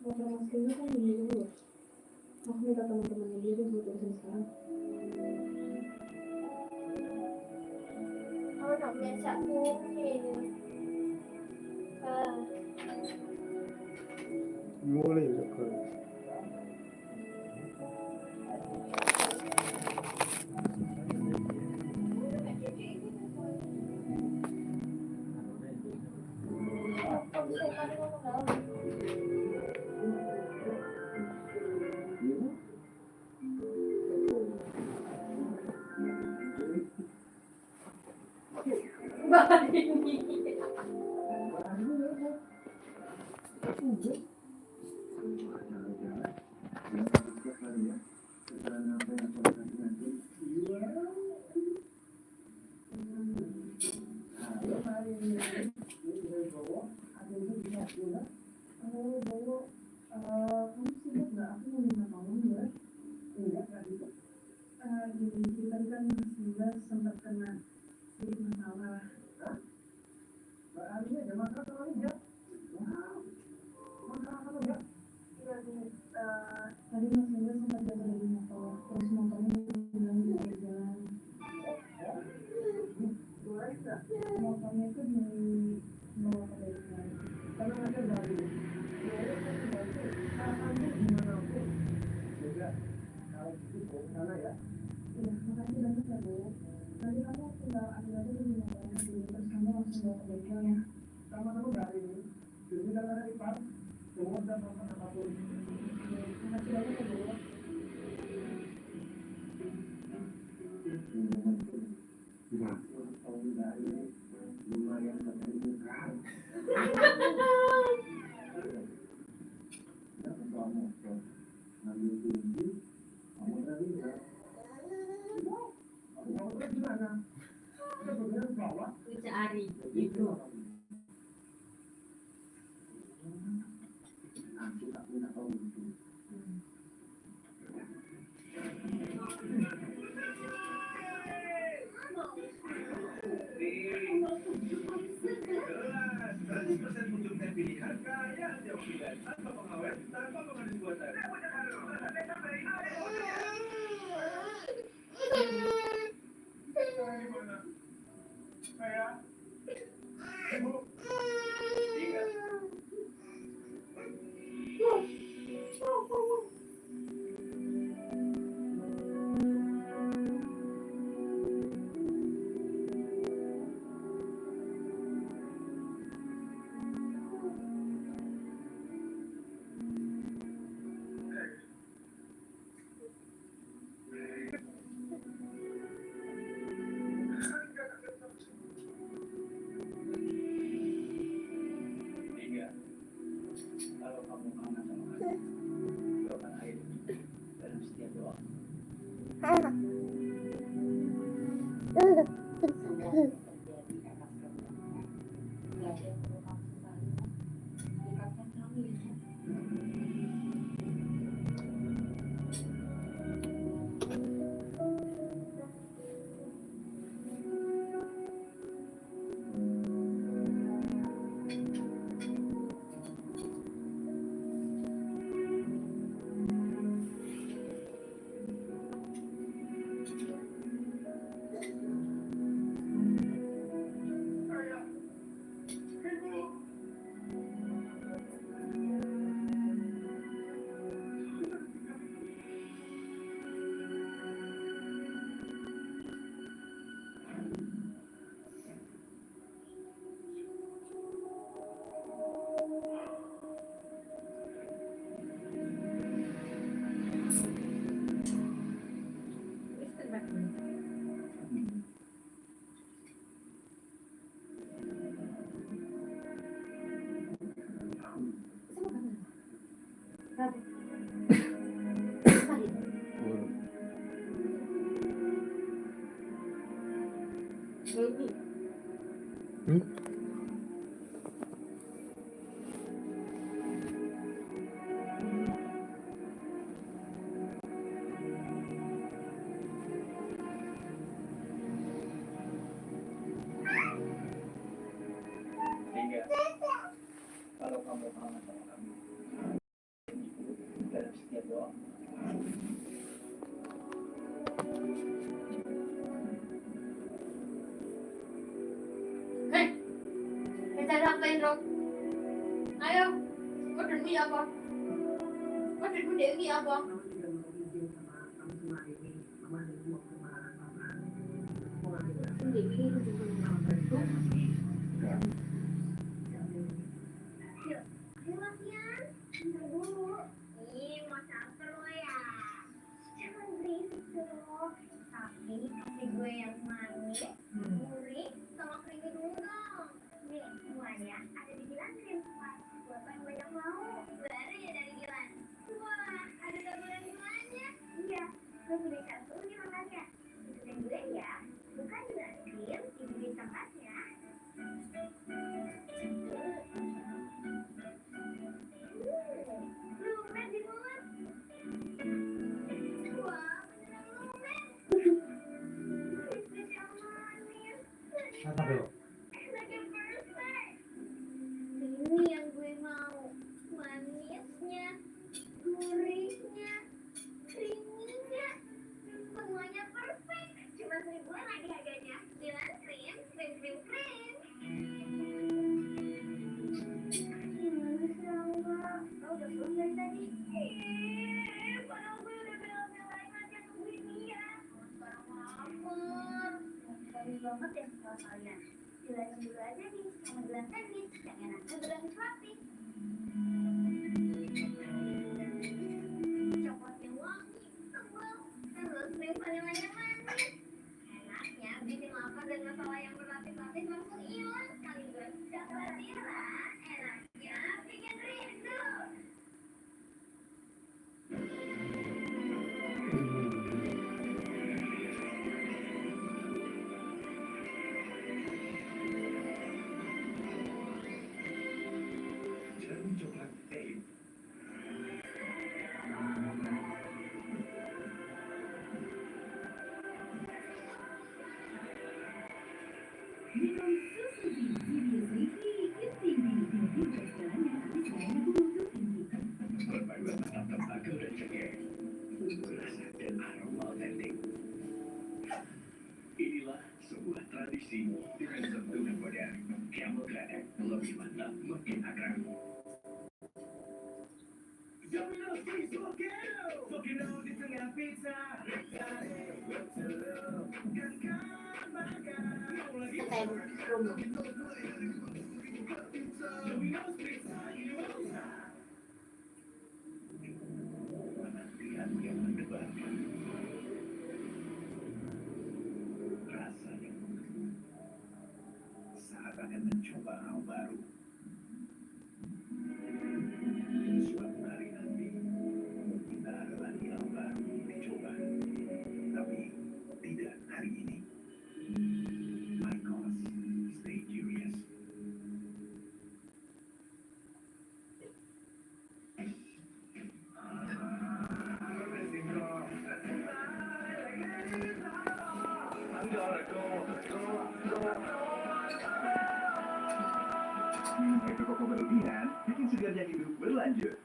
Masalahnya kan gini dulu. Aku minta teman-temannya dia tuh buat urusan sekarang. Oh, nak biasa mungkin. Mulai ke Kamu sibuk nggak? Aku mau minta tolong ya. Enggak gitu. Gini, kita kan sebenarnya sempat kena sedikit masalah. Tadi Mas Hendra sempat jatuh dari motor, terus motornya bilang di jalan. Motornya itu dibawa ke bengkel. Karena ada baru. Gimana aku? Juga kalau itu sana ya. Iya, makasih banyak ya Bu. Nanti kamu tinggal ambil aja dulu motornya dulu, terus kamu langsung bawa ke bengkel ya. Sama-sama dari ini. Jadi kita ada di pas. Semua dan apapun. Makasih banyak ya Bu. Lumayan sampai bukan. Ngambil tinggi, kamu tadi ya. Kamu kan gimana? Sebenarnya bawah. Cari Itu. Aku tak punya tahu itu. Pilihan kaya jauh pilihan tanpa pengawet, tanpa pengandung buatan. Saya, ibu, ingat. Kalau kamu kangen sama aku, doakan air dalam setiap doa. Bagus. Sehingga kalau kamu kangen sama kami, dalam setiap doa. Hei, kita ngapain dong? Ayo, kau demi apa? Kau demi Dewi apa? Mama juga mau izin sama kamu semua hari ini. Mama ada mau ke rumah Mama. Mau ngambil berapa? Dewi juga mau bantu. Ya. Yuk, ayo latihan. Bentar dulu. Ih, mau caper lo ya? Jangan berisik dong. Tapi kasih gue yang manis, gurih, sama creamy dulu dong. Nih, semuanya ada di Gilan Krim. Buat yang banyak mau. Baru ya dari Gilan. Wah, ada taburan Gilannya. Iya, lo beli satu nih makannya. Ikutin gue ya. Bukan Gilan Krim, di tempatnya. Lumer di mulut. Wah, beneran lumer. Spesial manis. Apa tuh? Enaknya perfect. Ini yang gue mau. Manisnya, gurihnya, creamy-nya. Semuanya perfect. Cuma 1.000-an lagi harganya. Gilan Krim, krim, krim, krim. Sama, oh, udah selesai tadi. Padahal gue udah bela-belain aja nungguin dia. Sekarang lapar. Sorry banget ya sama kalian. Jelasin dulu aja nih, sama gelas tenis. Yang enaknya gelas roti. Coklatnya wangi, tebal, terus krim vanilanya manis. Enaknya bikin lapar dan masalah yang berlapis-lapis langsung hilang. Sekaligus coklat merah, enaknya bikin rindu. Jarum coklat Ape. Minum susu seriously tinggi jalannya habis lainnya butuh tinggi. Perpaduan mantap tembakau dan cengkeh. Rasa dan aroma otentik. Inilah sebuah tradisi dengan sentuhan modern. Camel Granite lebih mantap, makin akrab. Domino's Pizza Volcano di tengah pizza. Domino's Pizza Indonesia. Penantian yang mendebarkan. Rasa yang menggema. Saat akan mencoba hal baru. Suatu hari nanti, kita akan hal baru dicoba. Tapi tidak hari ini. My cause, stay curious. Efek rokok berlebihan bikin segarnya hidup berlanjut.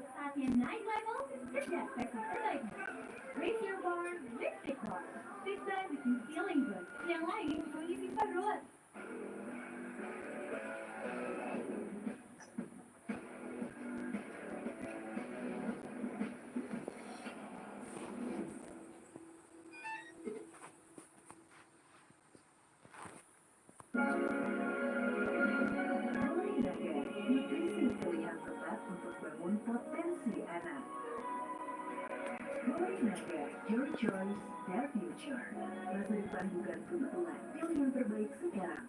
Saatnya naik level, sejak versi terbaik. Raise your bar, lift the bar. Pizza bikin feeling good. Yang lain mengisi perut. Nutrisi pilihan tepat untuk bangun potensi anak. Choice Network, your choice, their future. Masa depan bukan kebetulan, pilih yang terbaik sekarang.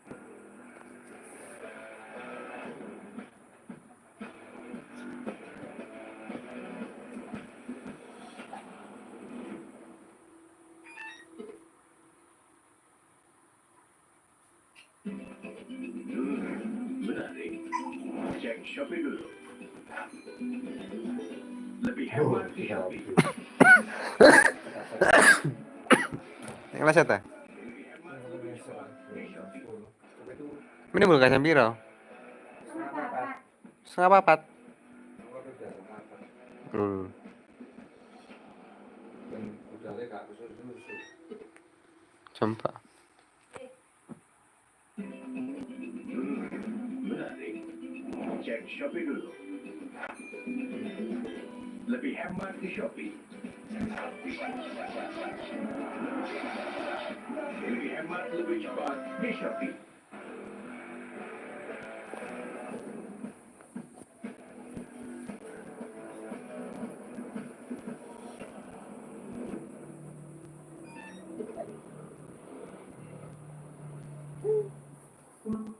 Menarik. Cek Shopee dulu. Lebih hemat di Shopee. Yang kelas apa? Ini bukan jam piro? Setengah papat. Coba. Menarik. Cek Shopee dulu. Lebih hemat di Shopee. Lebih hemat, lebih cepat di Shopee.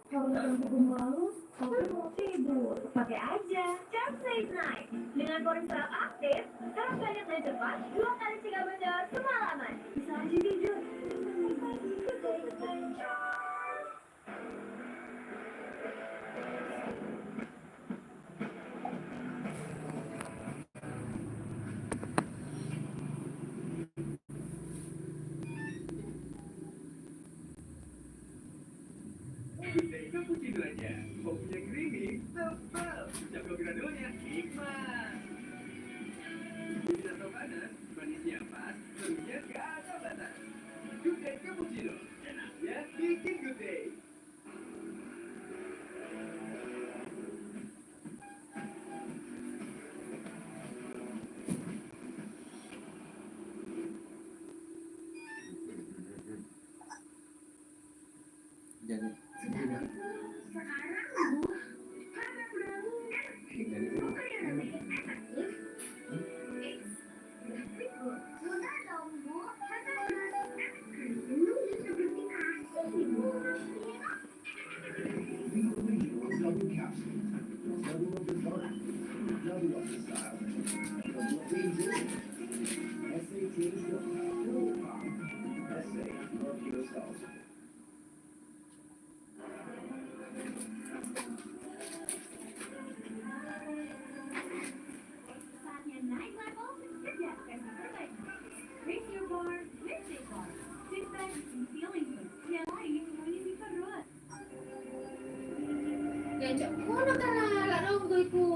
Kalau nggak malu, tapi mau tidur, pakai aja Charm Sleep Night. Dengan ponsel aktif, saraf banyak dan cepat, 2 kali cegah bocor semalaman. Bisa aja tidur. Cappuccino aja. Kopinya creamy, tebal. Cappuccino granulonya nikmat. Gurih atau panas, manisnya pas, serunya gak ada batas. Good Day Cappuccino, enaknya bikin good day. Jadi Saatnya naik level, kerja versi terbaik. Raise your bar, lift your bar. Six times bikin feeling good. Yang lain mengisi perut. Diajak kono kan lah dong tuh iku.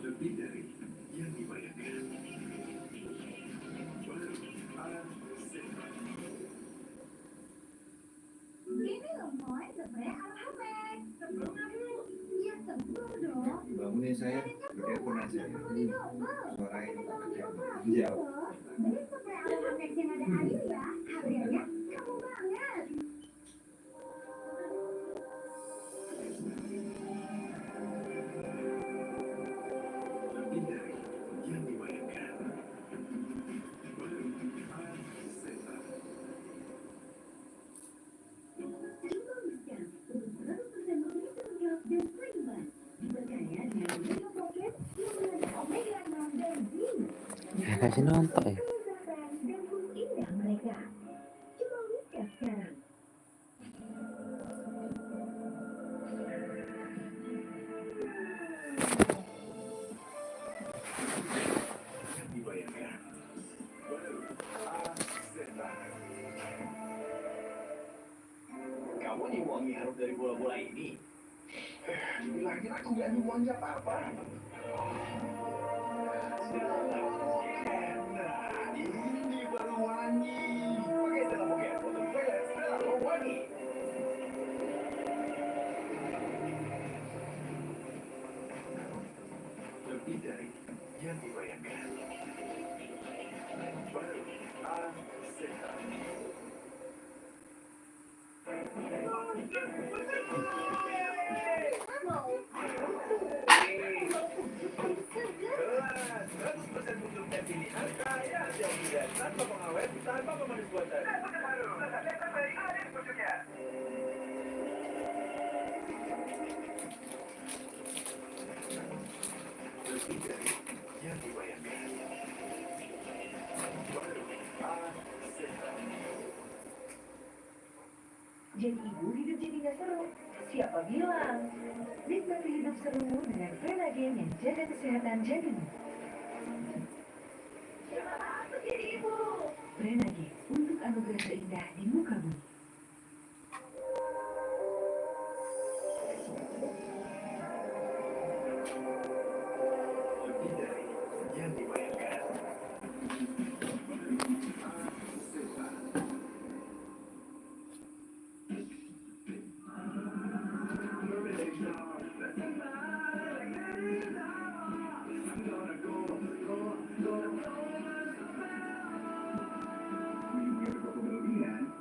Lebih dari yang dibayangkan. Ini loh, Moy, sebenarnya alfabet. Sebelum aku, ya sebelum dong. bangunin saya, telepon aja. Suarain jauh. Ini sebenarnya alfabet yang ada air ya. Harganya kamu banget. Lebih dari yang dibayangkan. Ya kasih nonton ya. Yang dibayangkan. Kamu nyuwangi harus dari bola-bola ini. Dibilangin aku gak nyuwangi apa-apa. Nah, ini baru wangi. Pakai dalam pakai foto saya selalu wangi. Lebih dari yang dibayangkan. Baru Aseta. Kelas 100% untuk dan pilihan kaya antioksidan tanpa pengawet, tanpa pemanis buatan. Lebih dari yang dibayangkan. Baru sehat. Jadi ibu hidup jadi nggak seru. Siapa bilang? Nikmati hidup seru dengan Prenagen yang jaga kesehatan janin. Siapa takut jadi ibu? Prenagen untuk anugerah terindah di muka bumi. Lebih dari yang dibayangkan.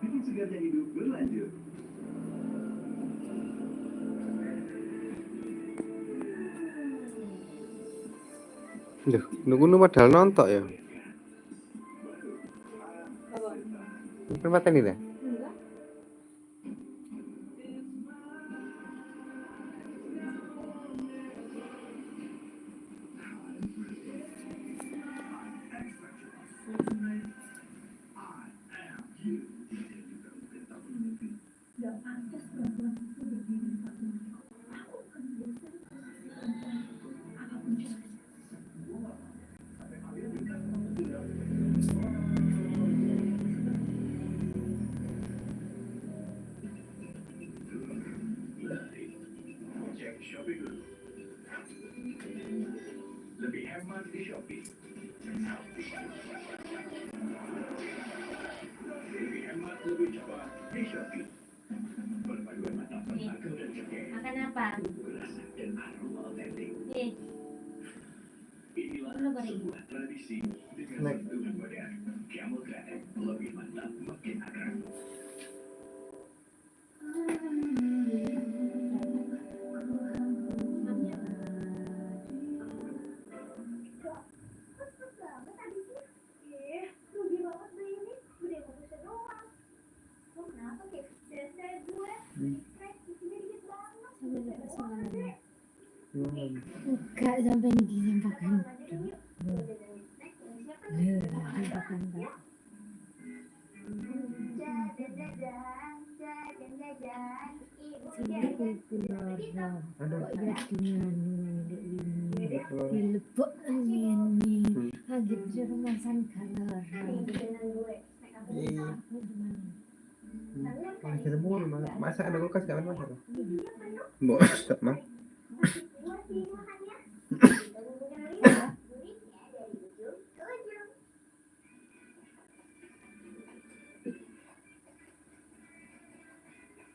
Bikin segarnya hidup berlanjut. Duh, nunggu padahal nonton ya. Apa? Mata ini dah. Cek Shopee dulu. Lebih hemat di Shopee. Lebih hemat, lebih cepat di Shopee. Perpaduan matang, harga dan cepat. Makan apa? Rasa dan aroma otentik. Inilah Apa bari? sebuah tradisi dengan Snack. sentuhan modern. Camel Granite lebih mantap, makin akrab. Rugi banget deh ini. Udah nggak bisa doang. Kok kenapa kayak saya gue? Di sini dikit banget. Enggak sampai disampaikan. Dilepok ini agak jermasan kalor. Masak ada kulkas kawan masak. Mbok stop mah.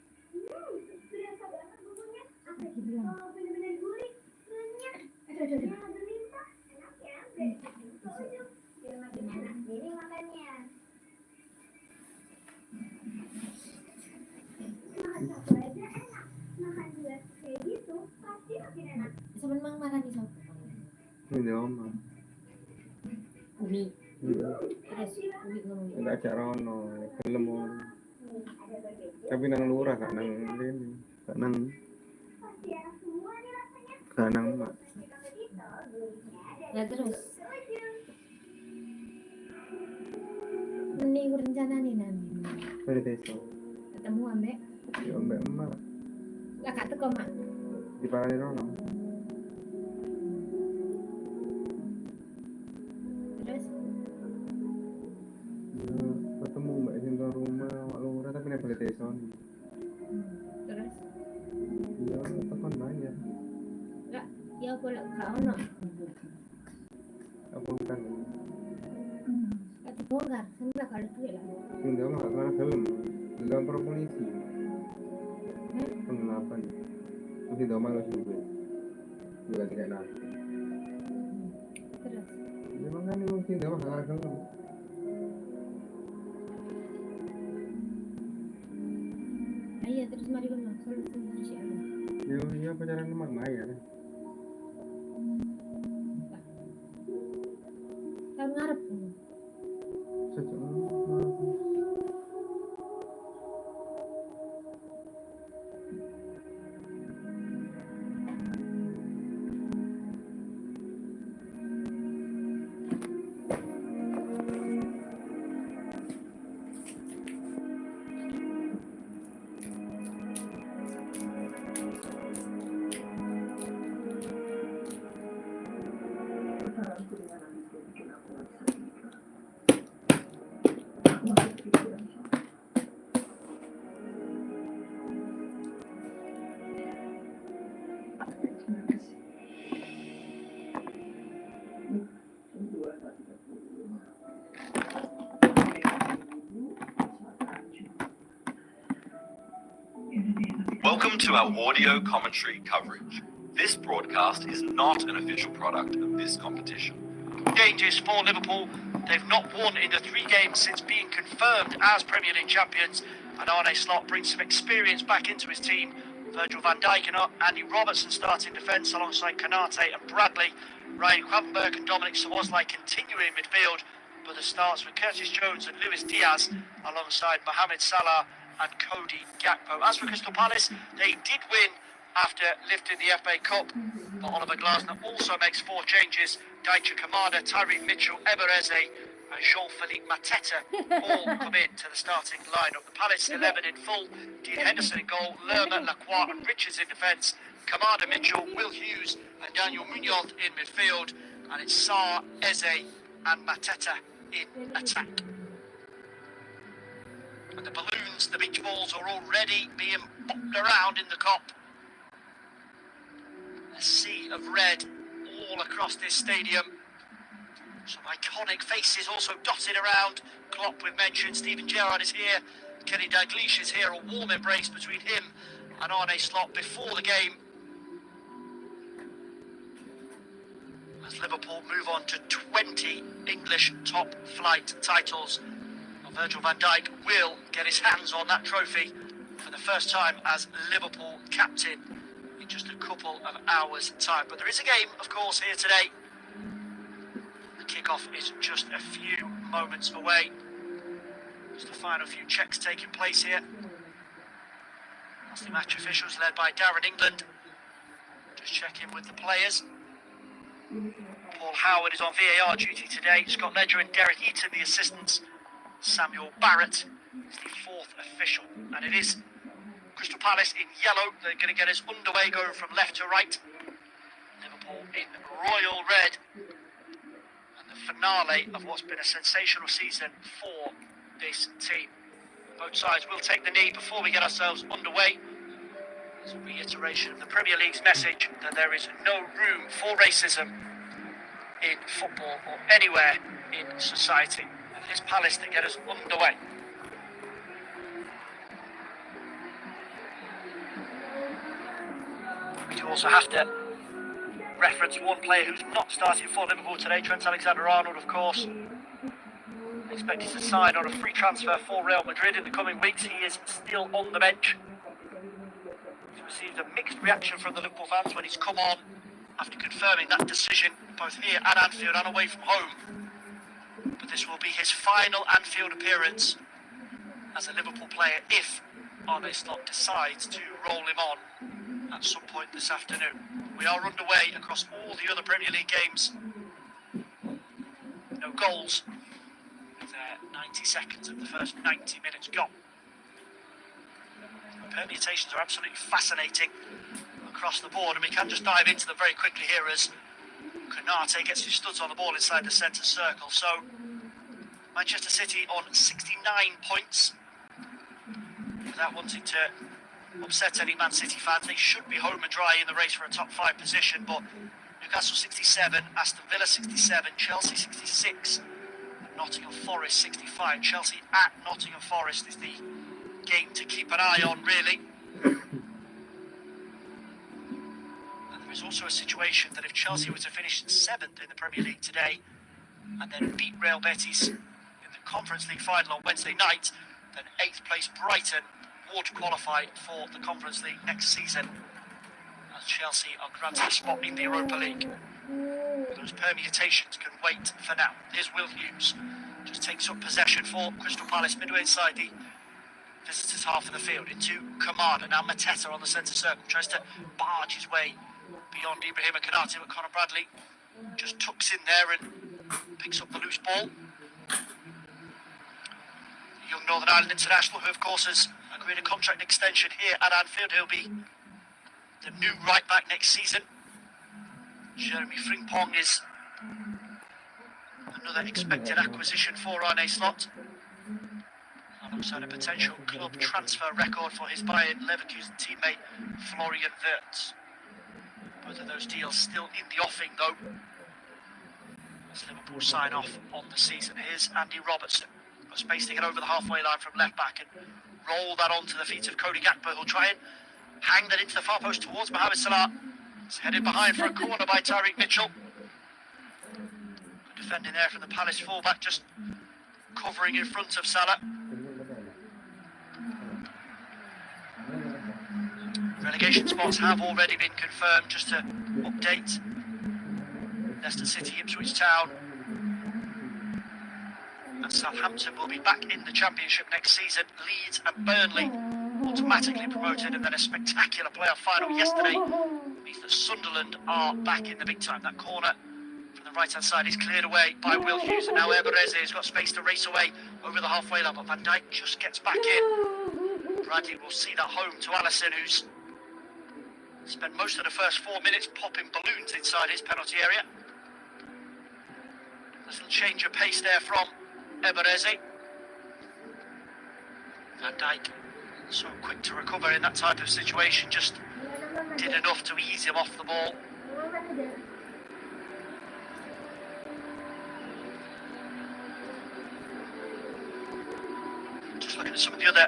Berasa banget bumbunya. Kalau bener-bener gurih, renyah. Berlimpah. Enak ya. Biar makin enak. Ini makannya. Makan satu aja enak. Makan dua kayak gitu pasti makin enak. Sampai mang makan di sopo. Ini oma. Umi. Terus umi ngomong. Enggak ajak rono, film on. Tapi nang lurah kak nang ini, kak nang Pasti enak semua nih rasanya. kak nang mak. Ya terus. Mending rencana nih nanti. Dari desa. Ketemu ambek Ya mbak emak kakak teko mak. di parani rono. Terus Ya, ketemu mbak di rumah mak lurah tapi nek balik desa nih. terus Ya tekan bayar. enggak ya aku lek gak ono. Apa kan? Kata bongkar, sampai kalau duit lah. Enggak mah karena film. Di kantor polisi. Penelapan. Mesti domang lo sih. Juga tidak nak. Terus Memang kan mungkin domang karena film. ayo terus mari kono solusi Allah. Iya pacaran sama Maya. Kan ngarep. Kesalahanku dengan anakku bikin aku gak bisa tidur. Aku masih kepikiran soal terima kasih. Jam 2.30. Welcome to our audio commentary coverage. This broadcast is not an official product of this competition. Changes for Liverpool. They've not won in the 3 games since being confirmed as Premier League champions, and Arne Slot brings some experience back into his team. Virgil van Dijk and Andy Robertson start in defence alongside Konate and Bradley. Ryan Gravenberch and Dominic Szoboszlai continue in midfield, but the starts with Curtis Jones and Luis Diaz alongside Mohamed Salah and Cody Gakpo. As for Crystal Palace, they did win after lifting the FA Cup, but Oliver Glasner also makes 4 changes. Daichi Kamada, Tyree Mitchell, Ebereze and Jean-Philippe Mateta all come in to the starting lineup. The Palace 11 in full, Dean Henderson in goal, Lerma, Lacroix and Richards in defence, Kamada, Mitchell, Will Hughes and Daniel Munoz in midfield, and it's Sarr, Eze and Mateta in attack. And the balloons, the beach balls are already being popped around in the Kop. A sea of red all across this stadium. Some iconic faces also dotted around. Klopp we've mentioned, Steven Gerrard is here, Kenny Dalglish is here, a warm embrace between him and Arne Slot before the game. As Liverpool move on to 20 English top flight titles. Well, Virgil van Dijk will get his hands on that trophy for the first time as Liverpool captain in just a couple of hours' time. But there is a game, of course, here today. The kickoff is just a few moments away. Just the final few checks taking place here. That's the match officials led by Darren England. Just checking with the players. Paul Howard is on VAR duty today. Scott Ledger and Derek Eaton, the assistants. Samuel Barrett is the 4th official. And it is Crystal Palace in yellow. They're going to get us underway, going from left to right. Liverpool in royal red. And the finale of what's been a sensational season for this team. Both sides will take the knee before we get ourselves underway. It's a reiteration of the Premier League's message that there is no room for racism in football or anywhere in society. And it is Palace that get us underway. We do also have to reference one player who's not starting for Liverpool today, Trent Alexander-Arnold, of course. Expected to sign on a free transfer for Real Madrid in the coming weeks. He is still on the bench. He's received a mixed reaction from the Liverpool fans when he's come on after confirming that decision both here at Anfield and away from home. But this will be his final Anfield appearance as a Liverpool player if Arne Slot decides to roll him on at some point this afternoon. We are underway across all the other Premier League games. No goals. 90 seconds of the first 90 minutes gone. The permutations are absolutely fascinating across the board, and we can just dive into them very quickly here as Konate gets his studs on the ball inside the centre circle. So Manchester City on 69 points. Without wanting to upset any Man City fans, they should be home and dry in the race for a top 5 position, but Newcastle 67, Aston Villa 67, Chelsea 66, Nottingham Forest 65. Chelsea at Nottingham Forest is the game to keep an eye on, really. And there is also a situation that if Chelsea were to finish 7th in the Premier League today and then beat Real Betis in the Conference League final on Wednesday night, then 8th place Brighton would qualify for the Conference League next season. Chelsea are granted a spot in the Europa League. Those permutations can wait for now. Here's Will Hughes. Just takes up possession for Crystal Palace midway inside the visitors' half of the field. Into Kamada. Now Mateta on the centre circle. Tries to barge his way beyond Ibrahim Konate, but Conor Bradley just tucks in there and picks up the loose ball. The young Northern Ireland international, who of course has agreed a contract extension here at Anfield. He'll be the new right back next season. Jeremy Frimpong is another expected acquisition for Arne Slot, alongside a potential club transfer record for his Bayern Leverkusen teammate Florian Wirtz. Both of those deals still in the offing though, as Liverpool sign off on the season. Here's Andy Robertson. Got space to get over the halfway line from left back and roll that onto the feet of Cody Gakpo, who'll try and hang that into the far post towards Mohamed Salah. It's headed behind for a corner by Tyreek Mitchell. Good defending there from the Palace fullback, just covering in front of Salah. Relegation spots have already been confirmed. Just to update: Leicester City, Ipswich Town and Southampton will be back in the Championship next season. Leeds and Burnley automatically promoted, and then a spectacular playoff final yesterday means that Sunderland are back in the big time. That corner from the right hand side is cleared away by Will Hughes, and now Ebereze has got space to race away over the halfway line, but Van Dijk just gets back in. Bradley will see that home to Alisson, who's spent most of the first 4 minutes popping balloons inside his penalty area. A little change of pace there from Ebereze. Van Dijk, so quick to recover in that type of situation, just did enough to ease him off the ball. Just looking at some of the other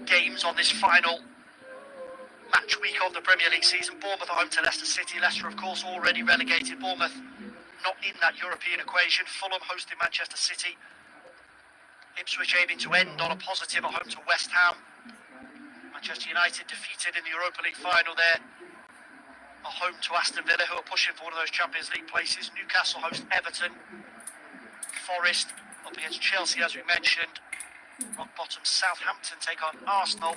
games on this final match week of the Premier League season. Bournemouth are home to Leicester City. Leicester, of course, already relegated. Bournemouth not in that European equation. Fulham hosting Manchester City. Ipswich aiming to end on a positive at home to West Ham. Manchester United defeated in the Europa League final there. Are home to Aston Villa, who are pushing for one of those Champions League places. Newcastle host Everton. Forest up against Chelsea, as we mentioned. Rock bottom Southampton take on Arsenal.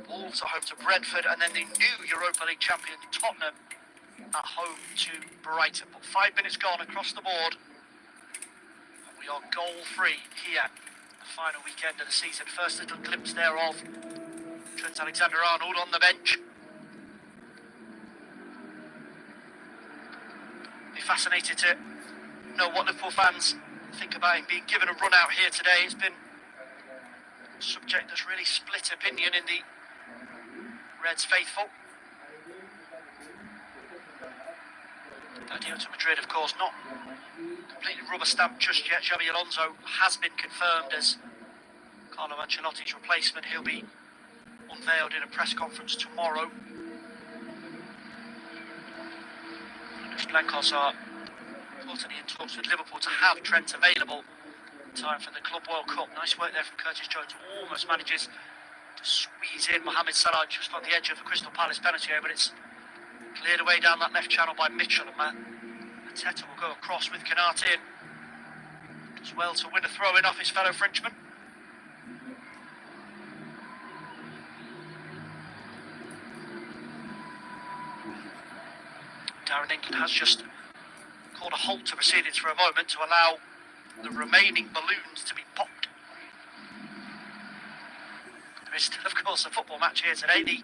Wolves are home to Brentford, and then the new Europa League champion Tottenham at home to Brighton. But 5 minutes gone across the board. We are goal-free here, the final weekend of the season. First little glimpse there of Trent Alexander-Arnold on the bench. Be fascinated to know what Liverpool fans think about him being given a run out here today. It's been a subject that's really split opinion in the Reds faithful. That deal to Madrid, of course, not completely rubber stamped just yet. Xabi Alonso has been confirmed as Carlo Ancelotti's replacement. He'll be unveiled in a press conference tomorrow. Los Blancos are reportedly in talks with Liverpool to have Trent available in time for the Club World Cup. Nice work there from Curtis Jones. Almost manages to squeeze in Mohamed Salah just on the edge of the Crystal Palace penalty area, but it's cleared away down that left channel by Mitchell, and Mateta will go across with Konate in. Does well to win a throw-in off his fellow Frenchman. Darren England has just called a halt to proceedings for a moment to allow the remaining balloons to be popped. There is still, of course, a football match here today. The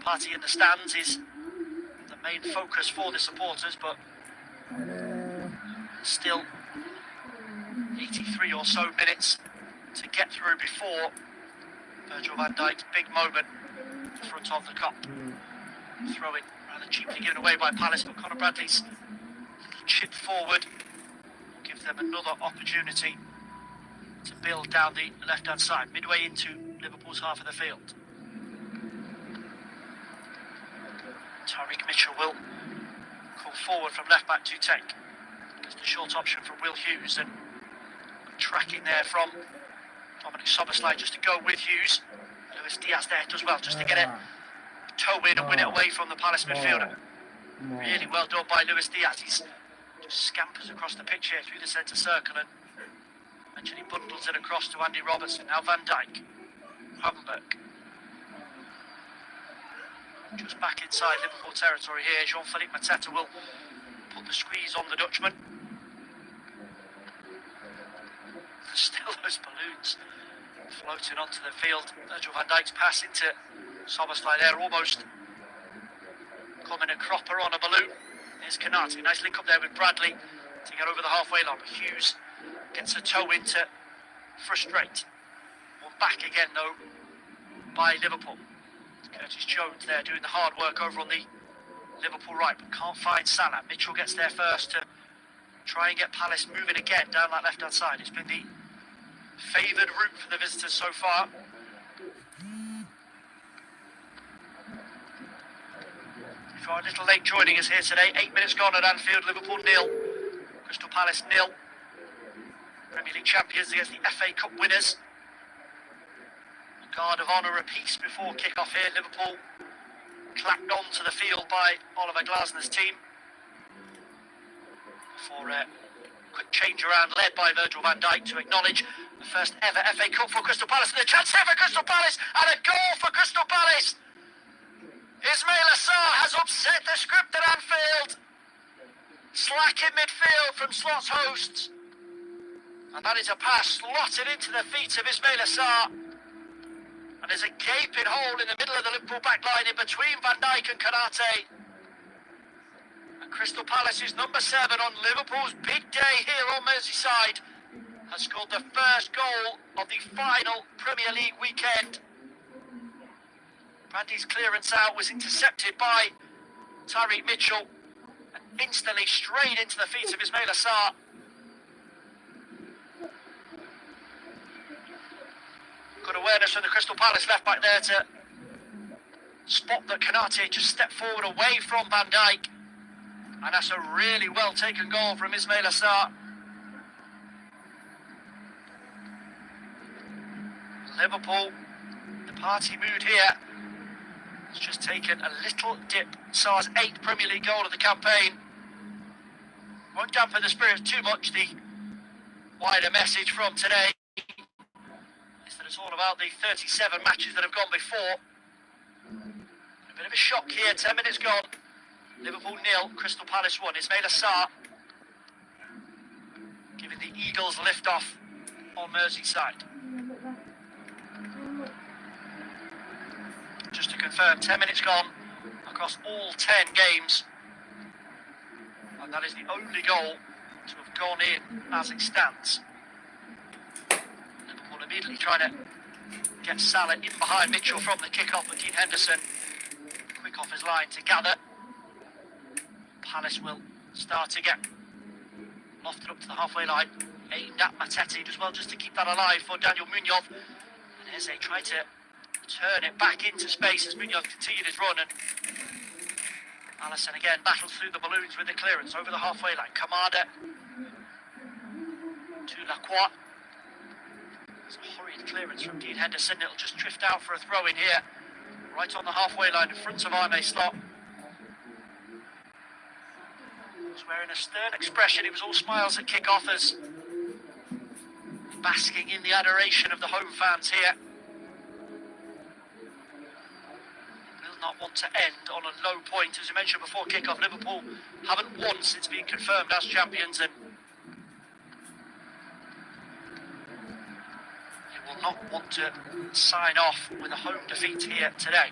party in the stands is the main focus for the supporters, but still 83 or so minutes to get through before Virgil van Dijk's big moment in front of the Kop. Throw-in rather cheaply given away by Palace, but Conor Bradley's chip forward will give them another opportunity to build down the left-hand side, midway into Liverpool's half of the field. Tyreek Mitchell will call forward from left-back to take. Gets the short option from Will Hughes, and tracking there from Dominic Szoboszlai just to go with Hughes. Luis Diaz there does well just to get it toe in and win it away from the Palace midfielder. Really well done by Luis Diaz. He's just scampers across the pitch here through the centre circle and eventually bundles it across to Andy Robertson. Now Van Dijk, Gravenberch. Just back inside Liverpool territory here. Jean-Philippe Mateta will put the squeeze on the Dutchman. Still those balloons floating onto the field. Virgil van Dijk's pass into Szoboszlai there, almost coming a cropper on a balloon. Here's Konate, nice link up there with Bradley to get over the halfway line. But Hughes gets a toe in to frustrate. One back again though by Liverpool. Curtis Jones there doing the hard work over on the Liverpool right, but can't find Salah. Mitchell gets there first to try and get Palace moving again down that left hand side. It's been the favoured route for the visitors so far. If you are a little late joining us here today, 8 minutes gone at Anfield. Liverpool 0, Crystal Palace 0. Premier League champions against the FA Cup winners. Guard of honour apiece before kick-off here. Liverpool clapped onto the field by Oliver Glasner's team. For a quick change around led by Virgil van Dijk to acknowledge the first ever FA Cup for Crystal Palace. And a chance here for Crystal Palace and a goal for Crystal Palace. Ismail Assar has upset the script at Anfield. Slack in midfield from Slot's hosts. And that is a pass slotted into the feet of Ismail Assar. And there's a gaping hole in the middle of the Liverpool backline in between Van Dijk and Konate. And Crystal Palace's number 7 on Liverpool's big day here on Merseyside has scored the first goal of the final Premier League weekend. Brandy's clearance out was intercepted by Tyreek Mitchell and instantly straight into the feet of Ismail Assar. Good awareness from the Crystal Palace left back there to spot that Konate just stepped forward away from Van Dijk. And that's a really well taken goal from Ismail Assar. Liverpool, the party mood here, has just taken a little dip. Sar's 8th Premier League goal of the campaign. Won't dampen the spirits too much. The wider message from today is that it's all about the 37 matches that have gone before. A bit of a shock here, 10 minutes gone. Liverpool 0, Crystal Palace 1. Ismail Assar giving the Eagles lift off on Merseyside. Just to confirm, 10 minutes gone across all 10 games. And that is the only goal to have gone in as it stands. Liverpool immediately trying to get Salah in behind Mitchell from the kick-off, but Dean Henderson quick off his line to gather. Palace will start again. Lofted up to the halfway line, aimed at Mateta. He does well just to keep that alive for Daniel Munoz. And Eze tried to turn it back into space as Munoz continued his run, and Alisson again battles through the balloons with the clearance over the halfway line. Kamada to Lacroix. It's a hurried clearance from Dean Henderson. It'll just drift out for a throw in here, right on the halfway line in front of Arne Slot. He was wearing a stern expression. He was all smiles at kick-off as basking in the adoration of the home fans here. Not want to end on a low point. As I mentioned before kick-off, Liverpool haven't won since being confirmed as champions, and they will not want to sign off with a home defeat here today.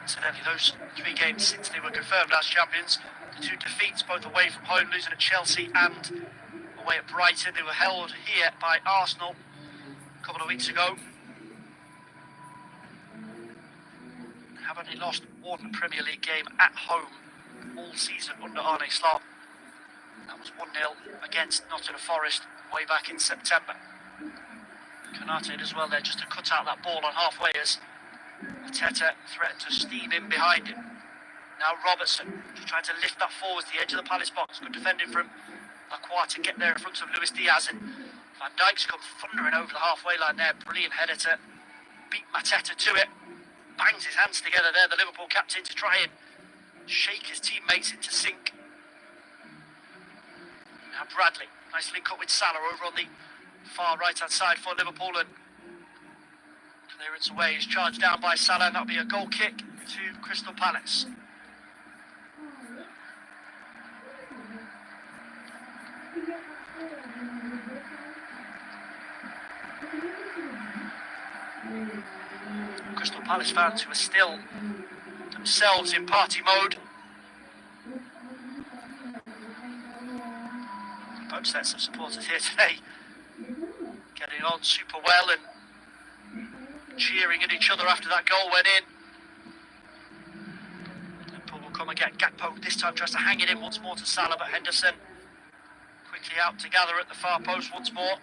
Incidentally, those 3 games since they were confirmed as champions, the 2 defeats both away from home, losing at Chelsea and away at Brighton. They were held here by Arsenal a couple of weeks ago. Haven't they lost one Premier League game at home all season under Arne Slot? That was 1-0 against Nottingham Forest way back in September. Konate as well there just to cut out that ball on halfway as Mateta threatened to steam in behind him. Now Robertson just trying to lift that forward to the edge of the Palace box. Good defending from Lacroix to get there in front of Luis Diaz, and Van Dijk's come thundering over the halfway line there. Brilliant header to beat Mateta to it. Bangs his hands together there, the Liverpool captain, to try and shake his teammates into sync. Now Bradley, nice link up with Salah over on the far right hand side for Liverpool, and clearance away is charged down by Salah, and that'll be a goal kick to Crystal Palace. Crystal Palace fans who are still themselves in party mode. Both sets of supporters here today getting on super well and cheering at each other after that goal went in. Liverpool will come again. Gakpo this time tries to hang it in once more to Salah, but Henderson quickly out to gather at the far post once more.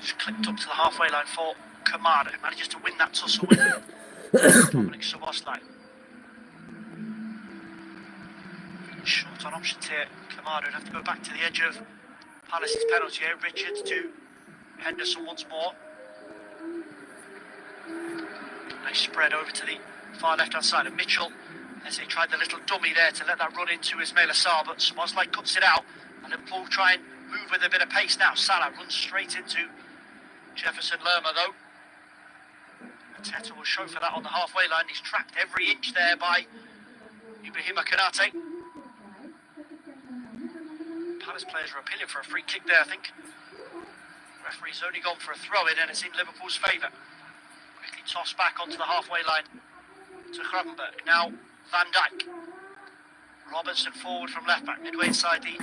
Just clipped up to the halfway line for Kamada, who manages to win that tussle with Dominic Szoboszlai. Short on options here. Kamada would have to go back to the edge of Palace's penalty area. Richards to Henderson once more. Nice spread over to the far left hand side of Mitchell as he tried the little dummy there to let that run into Ismail Assar, but Szoboszlai cuts it out, and Liverpool try and move with a bit of pace now. Salah runs straight into Jefferson Lerma though. Mateta will show for that on the halfway line. He's tracked every inch there by Ibrahima Konate. Palace players are appealing for a free kick there, I think. Referee's only gone for a throw in, and it's in Liverpool's favour. Quickly tossed back onto the halfway line to Gravenberch. Now Van Dijk. Robertson forward from left back, midway inside the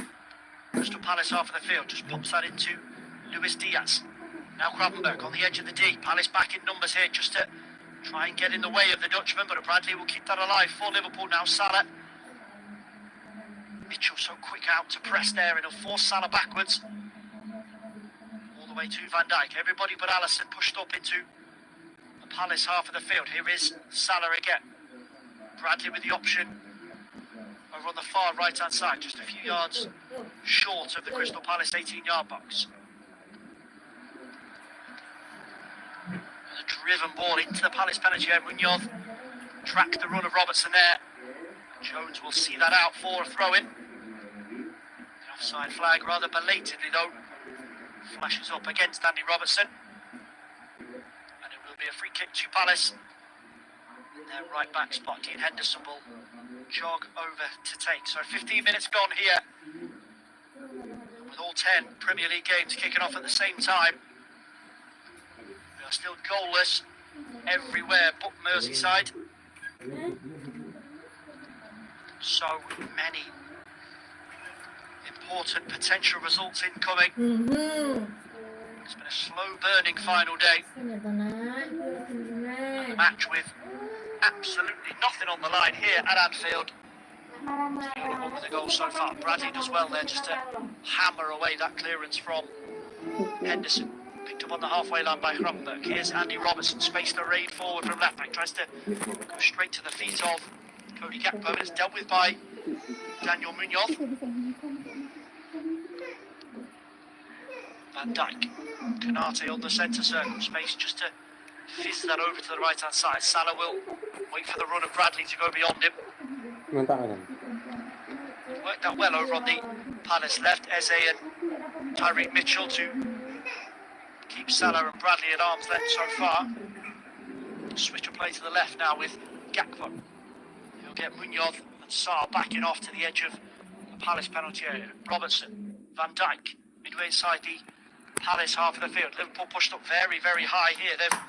Crystal Palace half of the field, just pops that into Luis Diaz. Now Gravenberch on the edge of the D. Palace back in numbers here just to try and get in the way of the Dutchman, but Bradley will keep that alive for Liverpool. Now Salah. Mitchell so quick out to press there, and he'll force Salah backwards. All the way to Van Dijk. Everybody but Alisson pushed up into the Palace half of the field. Here is Salah again. Bradley with the option over on the far right hand side, just a few yards short of the Crystal Palace 18-yard box. And a driven ball into the Palace penalty area. Munoz tracked the run of Robertson there. Jones will see that out for a throw-in. The offside flag rather belatedly though flashes up against Andy Robertson. And it will be a free kick to Palace. In their right back spot, Dean Henderson will jog over to take. So 15 minutes gone here, with all 10 Premier League games kicking off at the same time. We are still goalless everywhere but Merseyside. So many important potential results incoming. It's been a slow burning final day. And the match with absolutely nothing on the line here at Anfield. Only one with a goal so far. Bradley does well there just to hammer away that clearance from Henderson. Picked up on the halfway line by Gravenberch. Here's Andy Robertson, spaced the raid forward from left back. Tries to go straight to the feet of Cody Gakpo, and it's dealt with by Daniel Munoz. Van Dijk. Konate on the centre circle. Space just to fizz that over to the right hand side. Salah will wait for the run of Bradley to go beyond him. Worked out well over on the Palace left. Eze and Tyreek Mitchell to keep Salah and Bradley at arm's length so far. Switch of play to the left now with Gakpo. He'll get Munoz and Sarr backing off to the edge of the Palace penalty area. Robertson, Van Dijk, midway inside the Palace half of the field. Liverpool pushed up very, very high here. They've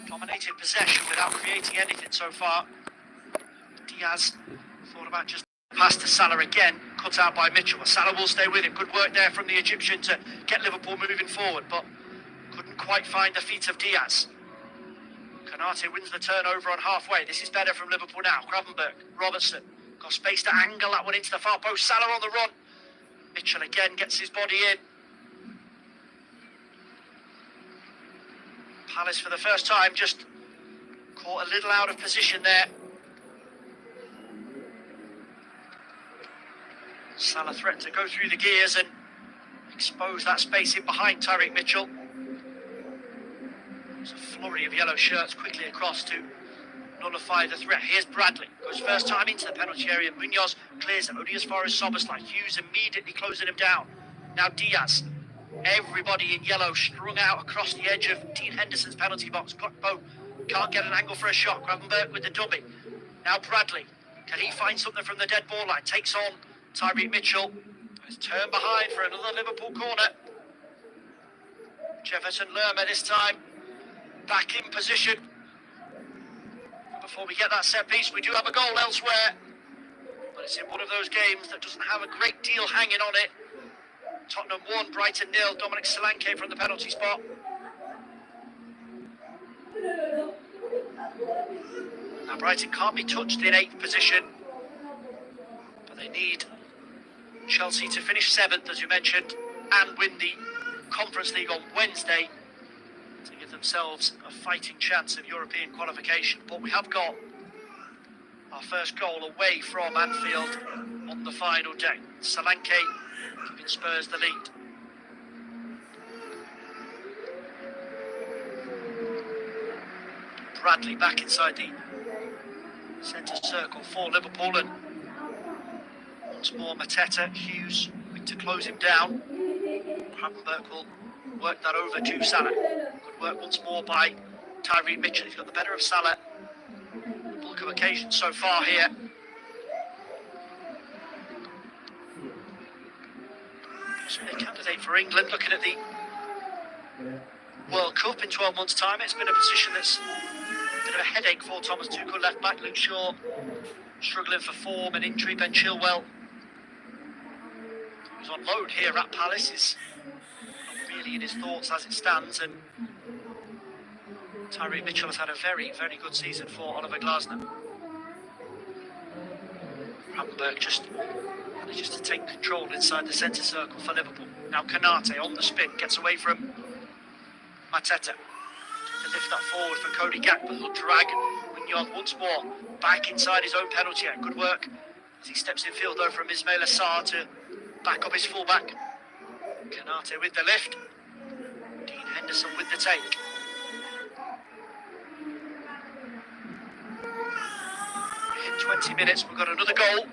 dominated possession without creating anything so far. Diaz thought about just pass to Salah again, cut out by Mitchell. Salah will stay with him. Good work there from the Egyptian to get Liverpool moving forward, but couldn't quite find the feet of Diaz. Konate wins the turnover on halfway. This is better from Liverpool now. Gravenberch, Robertson, got space to angle that one into the far post. Salah on the run. Mitchell again gets his body in. Palace for the first time just caught a little out of position there. Salah threatened to go through the gears and expose that space in behind Tyreek Mitchell. There's a flurry of yellow shirts quickly across to nullify the threat. Here's Bradley, goes first time into the penalty area. Munoz clears it only as far as Soboslai. Hughes immediately closing him down. Now Diaz. Everybody in yellow strung out across the edge of Dean Henderson's penalty box. Gakpo can't get an angle for a shot. Gravenberg with the dummy. Now Bradley. Can he find something from the dead ball line? Takes on Tyreek Mitchell. It's turned behind for another Liverpool corner. Jefferson Lerma this time back in position. Before we get that set piece, we do have a goal elsewhere, but it's in one of those games that doesn't have a great deal hanging on it. Tottenham 1, Brighton 0. Dominic Solanke from the penalty spot. Now Brighton can't be touched in 8th position, but they need Chelsea to finish 7th, as you mentioned, and win the Conference League on Wednesday to give themselves a fighting chance of European qualification. But we have got our first goal away from Anfield on the final day. Solanke giving Spurs the lead. Bradley back inside the centre circle for Liverpool, and once more Mateta. Hughes to close him down. Gravenberg will work that over to Salah. Good work once more by Tyreek Mitchell. He's got the better of Salah. Bulk of occasions so far here. A candidate for England looking at the World Cup in 12 months' time. It's been a position that's a bit of a headache for Thomas Tuchel, left back. Luke Shaw struggling for form and injury. Ben Chilwell, who's on loan here at Palace, is not really in his thoughts as it stands, and Tyreek Mitchell has had a very, very good season for Oliver Glasner. Gravenberg just manages to take control inside the centre circle for Liverpool. Now Konate on the spin, gets away from Mateta to lift that forward for Cody Gakpo. He'll drag Munoz once more back inside his own penalty area. Good work as he steps in field though from Ismail Assar to back up his fullback. Konate with the lift. Dean Henderson with the take. In 20 minutes we've got another goal.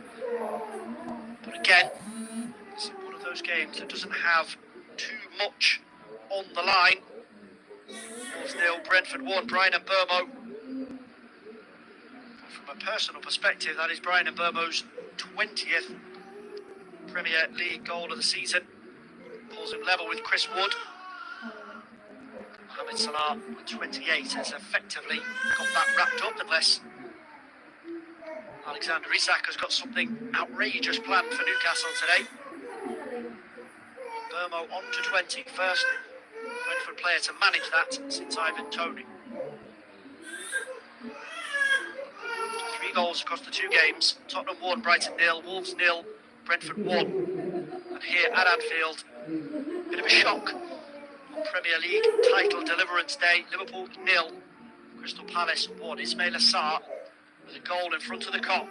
But again, it's one of those games that doesn't have too much on the line. Wolves 0, Brentford 1, Brian Mbeumo. From a personal perspective, that is Brian Mbeumo's 20th Premier League goal of the season. Pulls him level with Chris Wood. Mohamed Salah with 28 has effectively got that wrapped up, unless Alexander Isak has got something outrageous planned for Newcastle today. Mbeumo on to 20, first Brentford player to manage that since Ivan Toney. 3 goals across the 2 games. Tottenham 1, Brighton 0, Wolves 0, Brentford 1. And here at Anfield, bit of a shock on Premier League title deliverance day. Liverpool 0, Crystal Palace 1. Ismail Assar with a goal in front of the Kop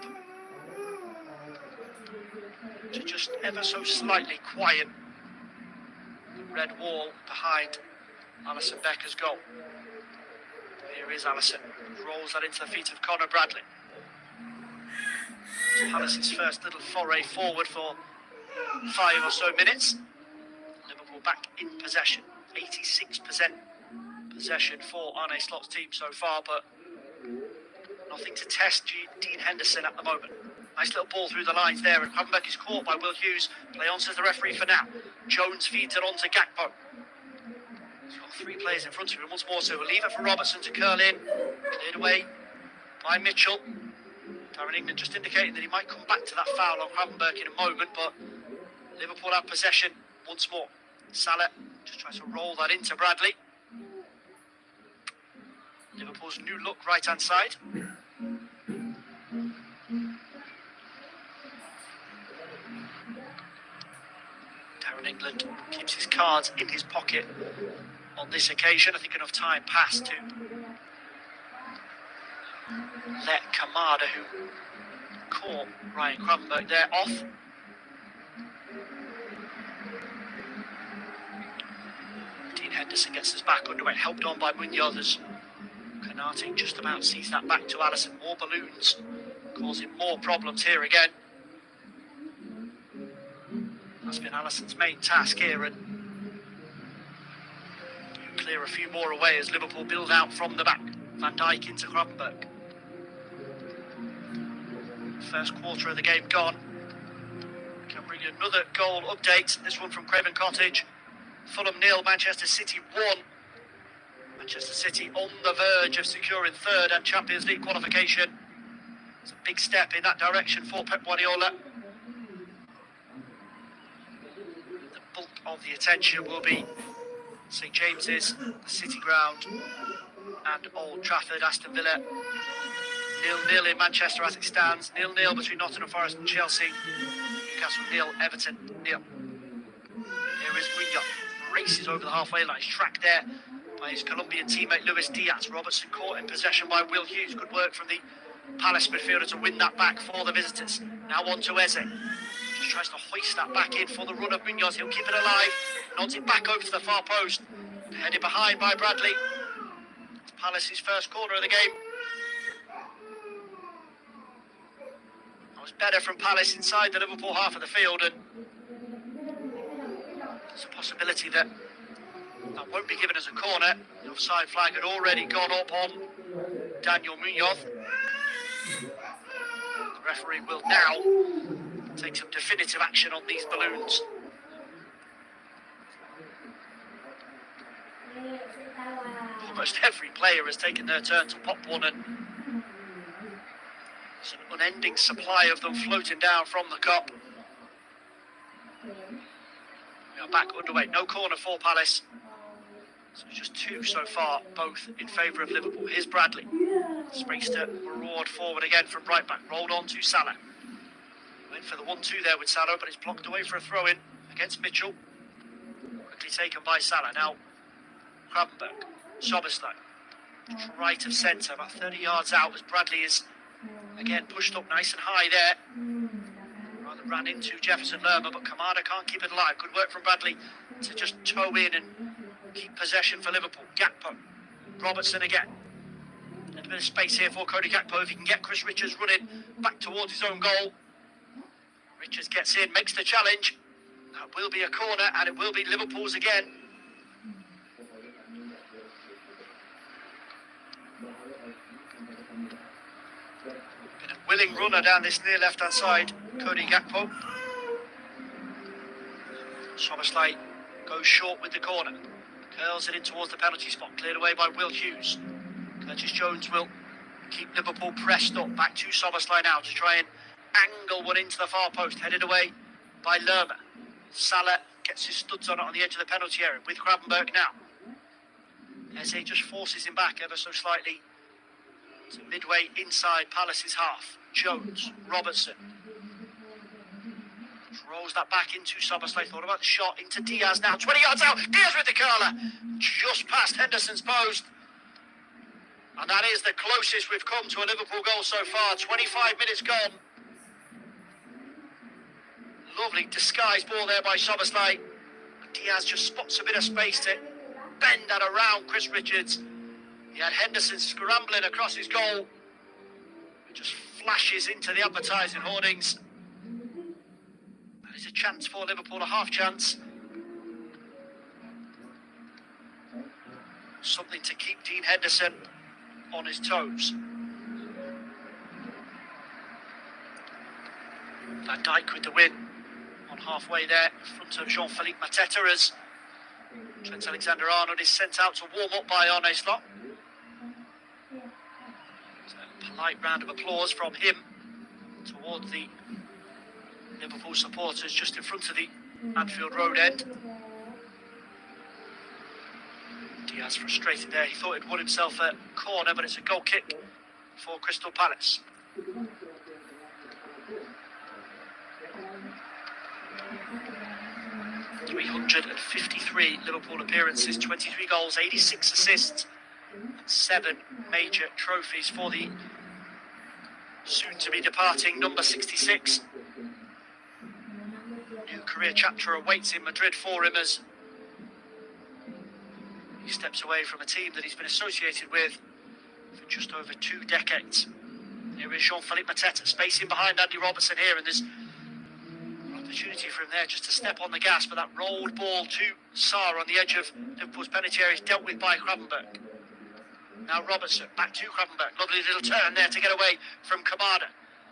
to just ever so slightly quiet the red wall behind Alisson Becker's goal. Here is Alisson, rolls that into the feet of Conor Bradley. It's Palace's first little foray forward for 5 or so minutes. Liverpool back in possession, 86% possession for Arne Slot's team so far, but nothing to test Dean Henderson at the moment. Nice little ball through the lines there, and Gravenberg is caught by Will Hughes. Play on, says the referee for now. Jones feeds it on to Gakpo. He's got 3 players in front of him once more, so we'll leave it for Robertson to curl in. Cleared away by Mitchell. Darren England just indicated that he might come back to that foul on Gravenberg in a moment, but Liverpool have possession once more. Salah just tries to roll that into Bradley. Liverpool's new look right hand side. England keeps his cards in his pocket on this occasion. I think enough time passed to let Kamada, who caught Ryan Kramberg there, off. Dean Henderson gets us back underway, helped on by Munoz as Canate just about sees that back to Allison. More balloons, causing more problems here again. That's been Allison's main task here, and clear a few more away as Liverpool build out from the back. Van Dijk into Kramberg. First quarter of the game gone. Can bring you another goal update. This one from Craven Cottage. Fulham 0, Manchester City 1. Manchester City on the verge of securing third and Champions League qualification. It's a big step in that direction for Pep Guardiola. The bulk of the attention will be St James's, the City Ground and Old Trafford. Aston Villa 0-0 in Manchester as it stands. 0-0 between Nottingham Forest and Chelsea. Newcastle 0, Everton 0. Here is Munoz, races over the halfway line. He's tracked there by his Colombian teammate Luis Diaz. Robertson caught in possession by Will Hughes. Good work from the Palace midfielder to win that back for the visitors. Now on to Eze. Just tries to hoist that back in for the run of Munoz. He'll keep it alive. Nods it back over to the far post. Headed behind by Bradley. It's Palace's first corner of the game. That was better from Palace inside the Liverpool half of the field, and there's a possibility that won't be given as a corner. The offside flag had already gone up on Daniel Munoz. The referee will now take some definitive action on these balloons. Almost every player has taken their turn to pop one, and there's an unending supply of them floating down from the cup. We are back underway. No corner for Palace. So it's just two so far, both in favour of Liverpool. Here's Bradley. Space to maraud forward again from right back. Rolled on to Salah. Went for the 1-2 there with Salah, but it's blocked away for a throw-in against Mitchell. Quickly taken by Salah. Now, Kramberg. Sobersley. Right of centre, about 30 yards out as Bradley is again pushed up nice and high there. Rather ran into Jefferson Lerma, but Kamada can't keep it alive. Good work from Bradley to just toe in and keep possession for Liverpool. Gakpo. Robertson again. A little bit of space here for Cody Gakpo if he can get Chris Richards running back towards his own goal. Richards gets in, makes the challenge. That will be a corner, and it will be Liverpool's again. Been a willing runner down this near left-hand side, Cody Gakpo. Sobersley goes short with the corner. Curls it in towards the penalty spot. Cleared away by Will Hughes. Curtis Jones will keep Liverpool pressed up. Back to Sobersley now to try and angle one into the far post. Headed away by Lerma. Salah gets his studs on it on the edge of the penalty area with Kramberg now. Eze just forces him back ever so slightly to midway inside Palace's half. Jones, Robertson. Rolls that back into Sobersley. Thought about the shot into Diaz now. 20 yards out. Diaz with the curler. Just past Henderson's post. And that is the closest we've come to a Liverpool goal so far. 25 minutes gone. Lovely disguised ball there by Sobersley. Diaz just spots a bit of space to bend that around Chris Richards. He had Henderson scrambling across his goal. It just flashes into the advertising hoardings. There's a chance for Liverpool, a half chance. Something to keep Dean Henderson on his toes. Van Dijk with the win on halfway there in front of Jean-Philippe Mateta as Trent Alexander-Arnold is sent out to warm up by Arne Slot. So a polite round of applause from him towards the Liverpool supporters just in front of the Anfield Road end. Diaz frustrated there. He thought he'd won himself a corner, but it's a goal kick for Crystal Palace. 353 Liverpool appearances, 23 goals, 86 assists, 7 major trophies for the soon-to-be departing number 66. New career chapter awaits in Madrid for him as he steps away from a team that he's been associated with for just over 2 decades. Here is Jean-Philippe Mateta, spacing behind Andy Robertson here, and there's an opportunity for him there just to step on the gas, but that rolled ball to Sarr on the edge of Liverpool's penalty area is dealt with by Gravenberch. Now Robertson, back to Gravenberch, lovely little turn there to get away from Kamada.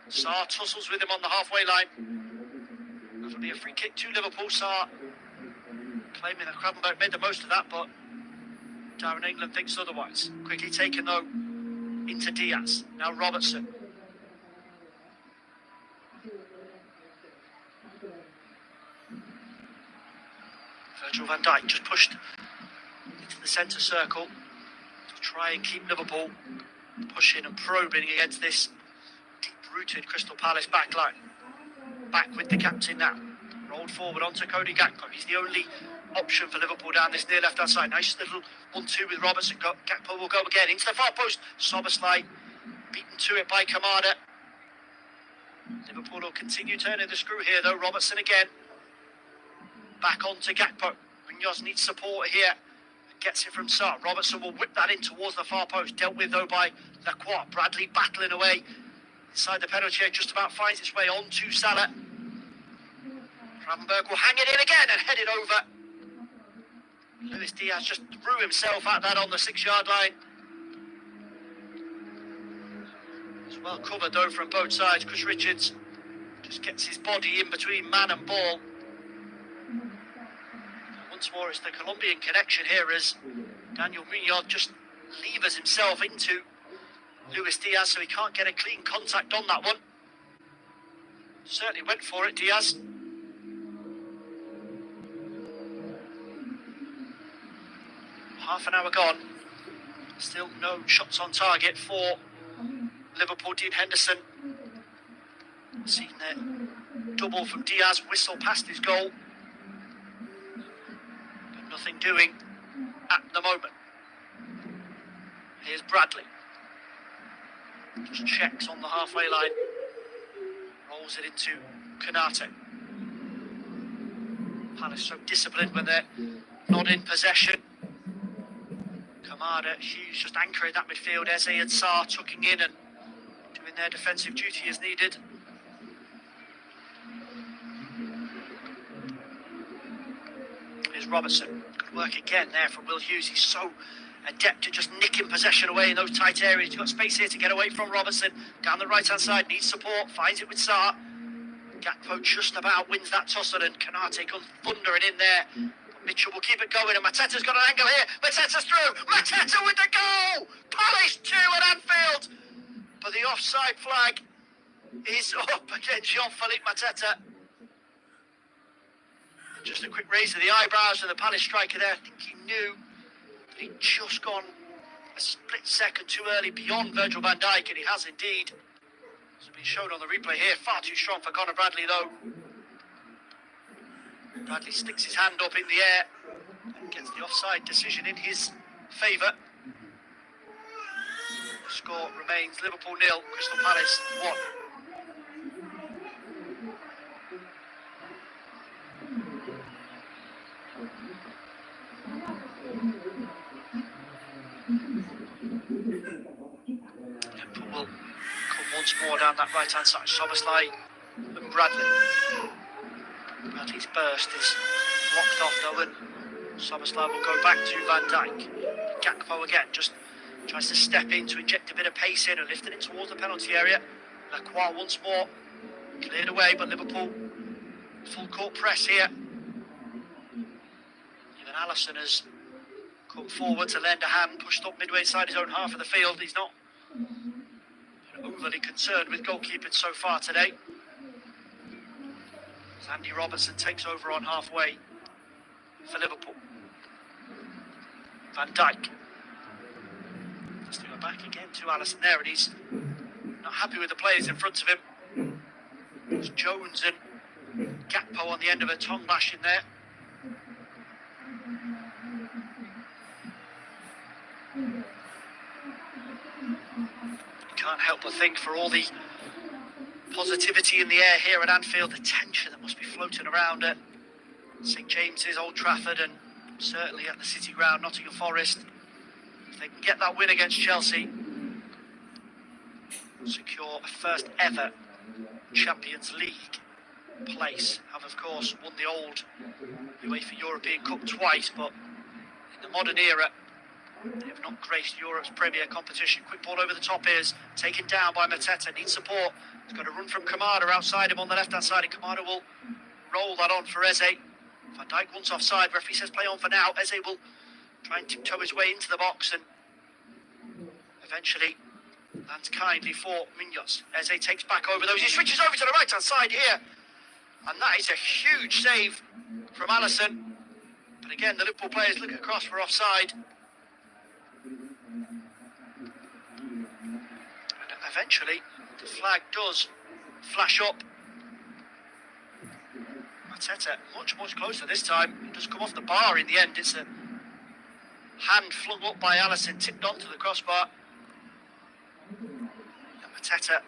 Sarr tussles with him on the halfway line. That'll be a free kick to Liverpool. Sarr claiming that Gravenberch made the most of that, but Darren England thinks otherwise. Quickly taken though into Diaz. Now Robertson. Virgil van Dijk just pushed into the centre circle to try and keep Liverpool pushing and probing against this deep-rooted Crystal Palace backline. Back with the captain now. Rolled forward onto Cody Gakpo. He's the only option for Liverpool down this near left-hand side. Nice little 1-2 with Robertson. Gakpo will go again into the far post. Szoboszlai beaten to it by Kamada. Liverpool will continue turning the screw here though. Robertson again. Back onto Gakpo. Munoz needs support here. Gets it from Sarr. Robertson will whip that in towards the far post. Dealt with though by Lacroix. Bradley battling away inside the penalty area. Just about finds its way on to Salah. Gravenberch will hang it in again and head it over. Luis Diaz just threw himself at that on the 6-yard line. It's well covered though from both sides. Chris Richards just gets his body in between man and ball. Once more it's the Colombian connection here as Daniel Munoz just levers himself into Luis Diaz, so he can't get a clean contact on that one. Certainly went for it, Diaz. Half an hour gone. Still no shots on target for Liverpool. Dean Henderson seen the double from Diaz whistle past his goal, but nothing doing at the moment. Here's Bradley. Just checks on the halfway line. Rolls it into Konate. Palace so disciplined when they're not in possession. Kamada, Hughes just anchoring that midfield. Eze and Sarr tucking in and doing their defensive duty as needed. Here's Robertson. Good work again there from Will Hughes. He's so adept at just nicking possession away in those tight areas. He's got space here to get away from Robertson. Down the right-hand side, needs support, finds it with Sarr. Gakpo just about wins that tussle and Konate comes thundering in there. Mitchell will keep it going and Mateta's got an angle here. Mateta's through. Mateta with the goal. Palace 2 at Anfield. But the offside flag is up against Jean-Philippe Mateta. Just a quick raise of the eyebrows of the Palace striker there. I think he knew that he'd just gone a split second too early beyond Virgil van Dijk, and he has indeed. It's been shown on the replay here. Far too strong for Conor Bradley though. Bradley sticks his hand up in the air and gets the offside decision in his favour. The score remains Liverpool 0, Crystal Palace 1. Liverpool will come once more down that right hand side. Szoboszlai and Bradley. Bradley's burst is blocked off though, and Szoboszlai will go back to Van Dijk. Gakpo again just tries to step in to inject a bit of pace in and lifting it towards the penalty area. Lacroix once more cleared away, but Liverpool full court press here. Even Alisson has come forward to lend a hand, pushed up midway inside his own half of the field. He's not overly concerned with goalkeeping so far today. Andy Robertson takes over on halfway for Liverpool. Van Dijk. Just to go back again to Alisson there, and he's not happy with the players in front of him. It's Jones and Gakpo on the end of a tongue lash in there. Can't help but think, for all the positivity in the air here at Anfield, the tension that must be floating around at St James's, Old Trafford, and certainly at the City Ground, Nottingham Forest. If they can get that win against Chelsea, secure a first ever Champions League place. Have of course won the old UEFA European Cup twice, but in the modern era they have not graced Europe's premier competition. Quick ball over the top is taken down by Mateta, needs support. He's got a run from Kamada outside him on the left hand side, and Kamada will roll that on for Eze. Van Dijk once offside, referee says play on for now. Eze will try and tiptoe his way into the box and eventually lands kindly for Munoz. Eze takes back over those, he switches over to the right hand side here, and that is a huge save from Alisson. But again, the Liverpool players look across for offside. And eventually, the flag does flash up. Mateta much closer this time. It does come off the bar in the end. It's a hand flung up by Alisson, tipped onto the crossbar. And Mateta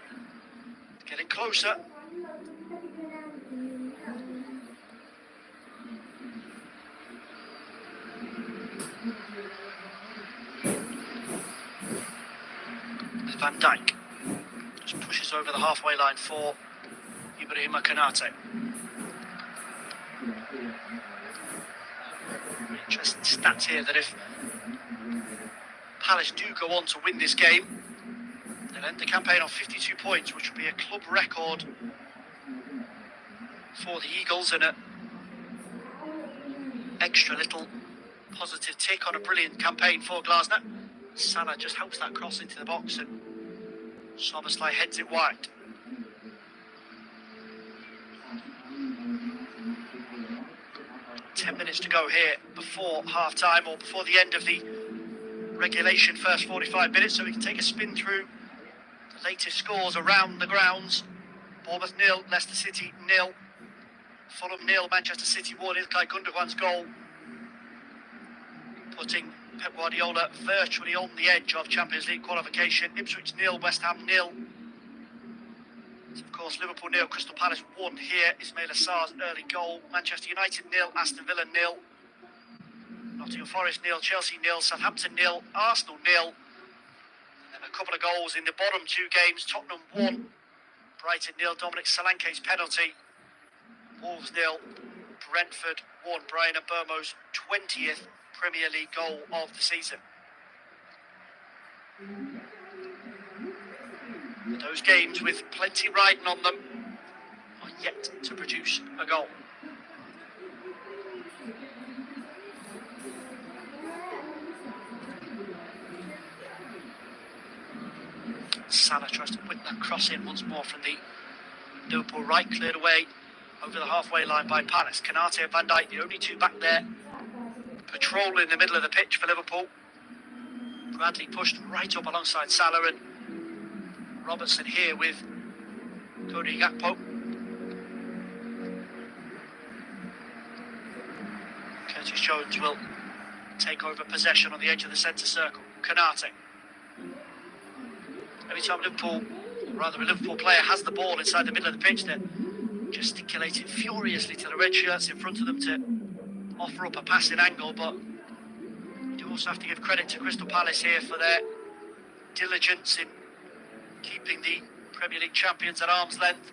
getting closer. Van Dijk just pushes over the halfway line for Ibrahima Konate. Interesting stats here that if Palace do go on to win this game, they'll end the campaign on 52 points, which will be a club record for the Eagles, and an extra little positive tick on a brilliant campaign for Glasner. Salah just helps that cross into the box and Szoboszlai heads it wide. Ten minutes to go here before half-time, or before the end of the regulation first 45 minutes, so we can take a spin through the latest scores around the grounds. Bournemouth 0, Leicester City 0, Fulham 0, Manchester City 1. Ilkay Gundogan's goal putting Pep Guardiola virtually on the edge of Champions League qualification. Ipswich 0, West Ham 0. Of course, Liverpool 0, Crystal Palace 1 here. Ismail Assar's early goal. Manchester United 0, Aston Villa 0. Nottingham Forest 0, Chelsea 0, Southampton 0, Arsenal 0. And then a couple of goals in the bottom two games. Tottenham 1, Brighton 0, Dominic Solanke's penalty. Wolves 0, Brentford 1, Brian Mbeumo's 20th Premier League goal of the season. Those games with plenty riding on them are yet to produce a goal. Salah tries to whip that cross in once more from the Liverpool right, cleared away over the halfway line by Palace. Konate and Van Dijk, the only two back there, patrolling the middle of the pitch for Liverpool. Bradley pushed right up alongside Salah, and Robertson here with Cody Gakpo. Curtis Jones will take over possession on the edge of the centre circle. Konate. Every time Liverpool, or rather a Liverpool player, has the ball inside the middle of the pitch, they're gesticulating furiously to the red shirts in front of them to offer up a passing angle. But you do also have to give credit to Crystal Palace here for their diligence in keeping the Premier League champions at arm's length.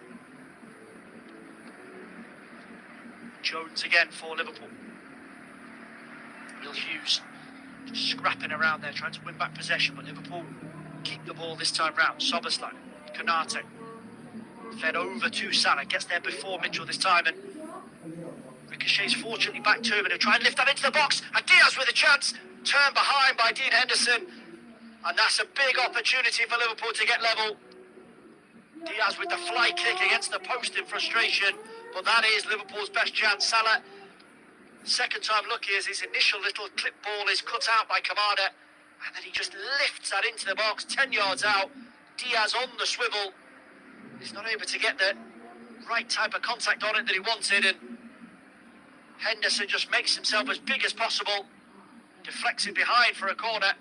Jones again for Liverpool. Will Hughes just scrapping around there, trying to win back possession, but Liverpool keep the ball this time round. Szoboszlai, Konate, fed over to Salah, gets there before Mitchell this time, and ricochets fortunately back to him, and he'll try and lift that into the box, and Diaz with a chance, turned behind by Dean Henderson, and that's a big opportunity for Liverpool to get level. Diaz with the fly kick against the post in frustration, but that is Liverpool's best chance. Salah, second time lucky, as his initial little clip ball is cut out by Kamada, and then he just lifts that into the box, 10 yards out. Diaz on the swivel. He's not able to get the right type of contact on it that he wanted, and Henderson just makes himself as big as possible, deflects it behind for a corner,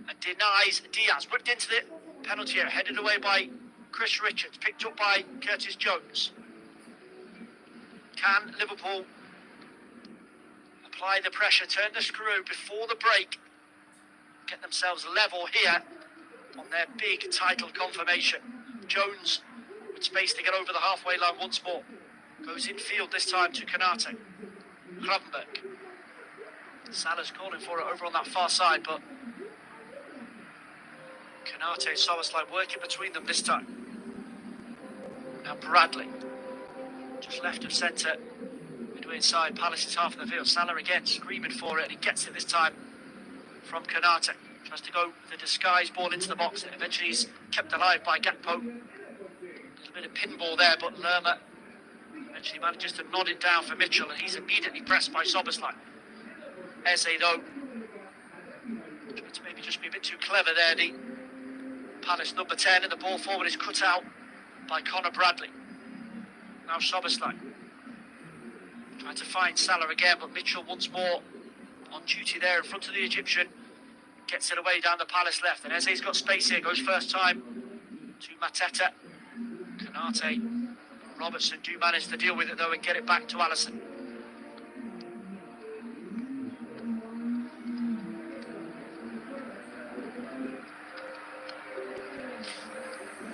and denies Diaz. Whipped into the Penalty area, headed away by Chris Richards, picked up by Curtis Jones. Can Liverpool apply the pressure, turn the screw before the break, get themselves level here on their big title confirmation? Jones with space to get over the halfway line once more. Goes infield this time to Konate. Gravenberg. Salah's calling for it over on that far side, but Konate and Soboslai working between them this time. Now Bradley, just left of centre, midway inside Palace's half of the field. Salah again screaming for it, and he gets it this time from Konate. Tries to go the disguise ball into the box, and eventually he's kept alive by Gakpo. A little bit of pinball there, but Lerma eventually manages to nod it down for Mitchell, and he's immediately pressed by Soboslai. Eze though, trying to maybe just be a bit too clever there, the Palace number 10, and the ball forward is cut out by Conor Bradley. Now Soboslai trying to find Salah again, but Mitchell once more on duty there in front of the Egyptian. Gets it away down the Palace left, and Eze's got space here, goes first time to Mateta. Konate, Robertson do manage to deal with it though and get it back to Alisson.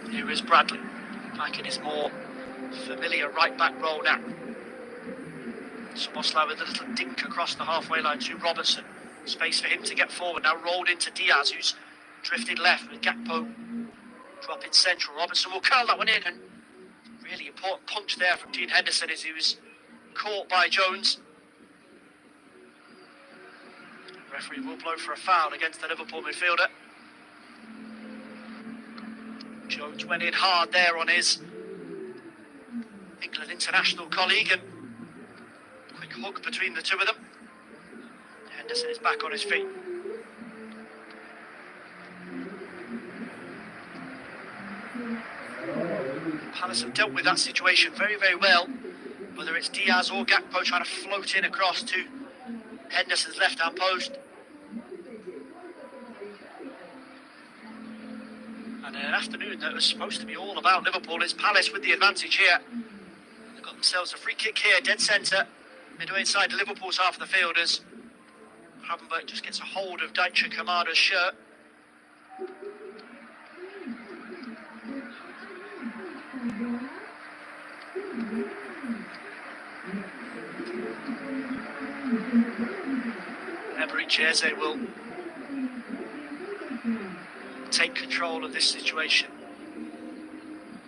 Here is Bradley, back in his more familiar right-back role now. Soboslai with a little dink across the halfway line to Robertson. Space for him to get forward, now rolled into Diaz, who's drifted left with Gakpo dropping central. Robertson will curl that one in, and really important punch there from Dean Henderson as he was caught by Jones. The referee will blow for a foul against the Liverpool midfielder. Jones went in hard there on his England international colleague, and quick hug between the two of them. Henderson is back on his feet. Palace have dealt with that situation very, very well. Whether it's Diaz or Gakpo trying to float in across to Henderson's left-hand post. And an afternoon that was supposed to be all about Liverpool. It's Palace with the advantage here. They've got themselves a free kick here, dead centre, midway inside Liverpool's half of the fielders. Gravenberg just gets a hold of Daichi Kamada's shirt. Eberici Eze will take control of this situation.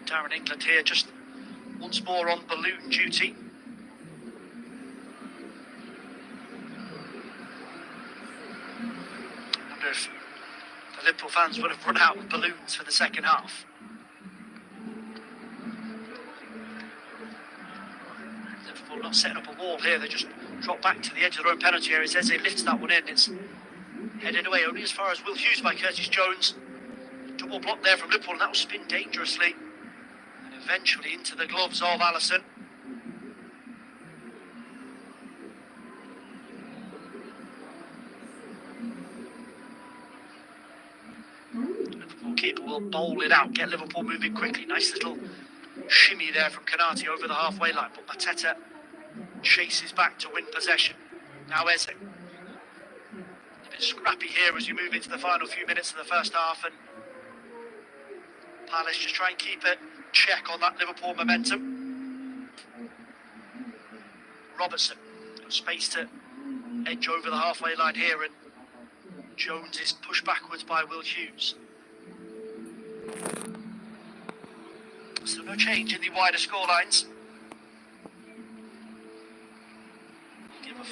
Darren England here just once more on balloon duty. I wonder if the Liverpool fans would have run out of balloons for the second half. Liverpool not setting up a wall here, they just drop back to the edge of their own penalty area. Eze lifts that one in, it's headed away only as far as Will Hughes by Curtis Jones. Double block there from Liverpool, and that will spin dangerously and eventually into the gloves of Alisson. Liverpool keeper will bowl it out, get Liverpool moving quickly. Nice little shimmy there from Konate over the halfway line, but Mateta chases back to win possession. Now Eze. A bit scrappy here as you move into the final few minutes of the first half, and Palace just try and keep a check on that Liverpool momentum. Robertson got space to edge over the halfway line here, and Jones is pushed backwards by Will Hughes. So no change in the wider scorelines.